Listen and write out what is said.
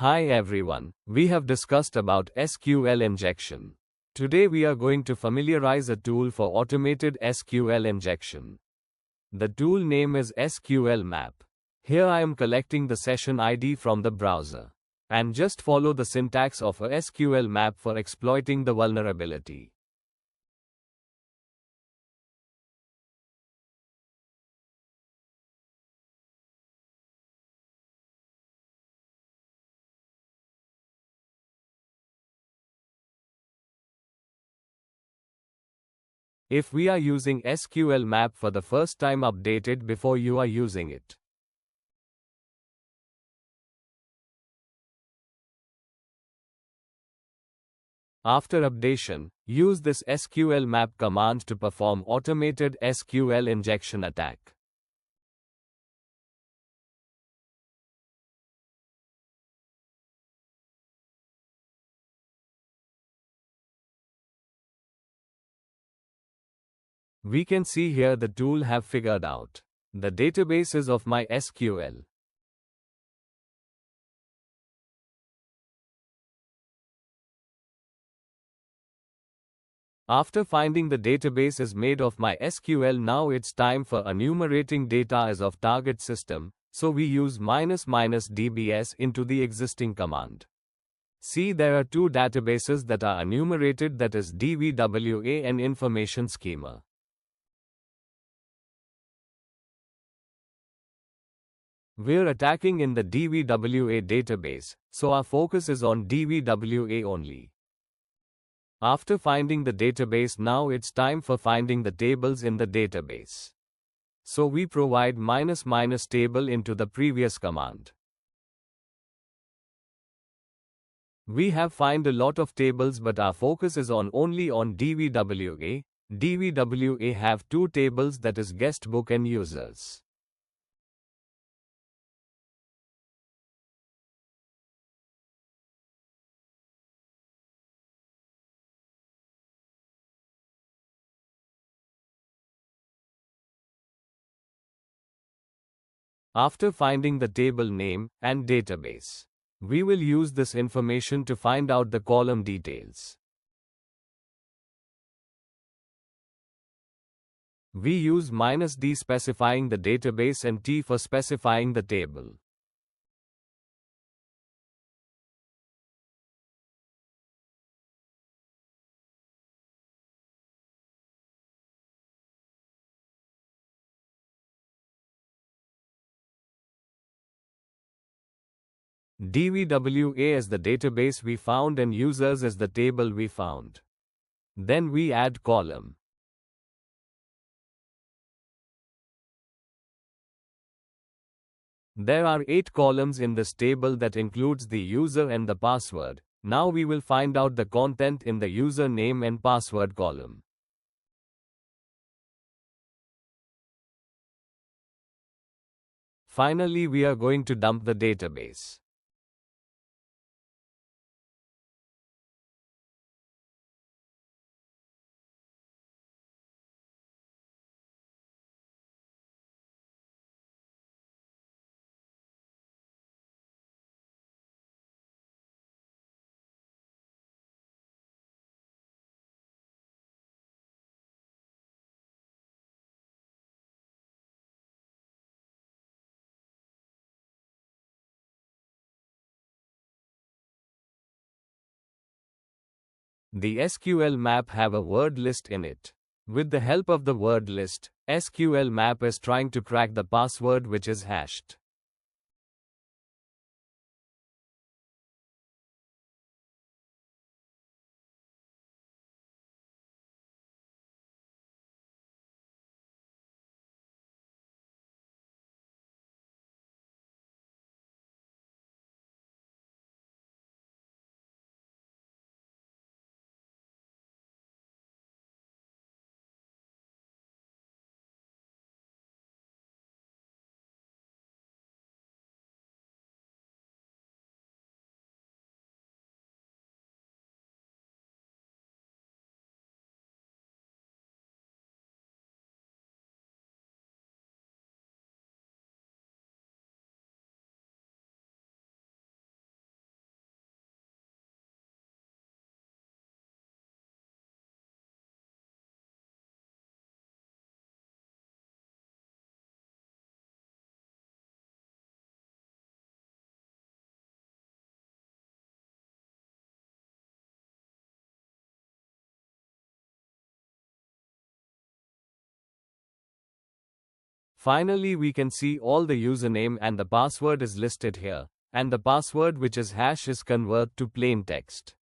Hi everyone, we have discussed about SQL injection. Today we are going to familiarize a tool for automated SQL injection. The tool name is SQLMap. Here I am collecting the session ID from the browser. And just follow the syntax of a SQL map for exploiting the vulnerability. If we are using SQLMap for the first time, update it before you are using it. After updation, use this SQLMap command to perform automated SQL injection attack. We can see here the tool have figured out the databases of my SQL. After finding the database is made of my SQL, now it's time for enumerating data as of target system, so we use --dbs into the existing command. See, there are two databases that are enumerated, that is DVWA and information schema. We're attacking in the DVWA database, so our focus is on DVWA only. After finding the database, now it's time for finding the tables in the database. So we provide --table into the previous command. We have find a lot of tables, but our focus is only on DVWA. DVWA have two tables, that is guest book and users. After finding the table name and database, we will use this information to find out the column details. We use -d specifying the database and t for specifying the table. DVWA is the database we found and users is the table we found. Then we add column. There are 8 columns in this table that includes the user and the password. Now we will find out the content in the username and password column. Finally, we are going to dump the database. The SQL map have a word list in it. With the help of the word list, SQL map is trying to crack the password which is hashed. Finally, we can see all the username and the password is listed here, and the password, which is hash, is converted to plain text.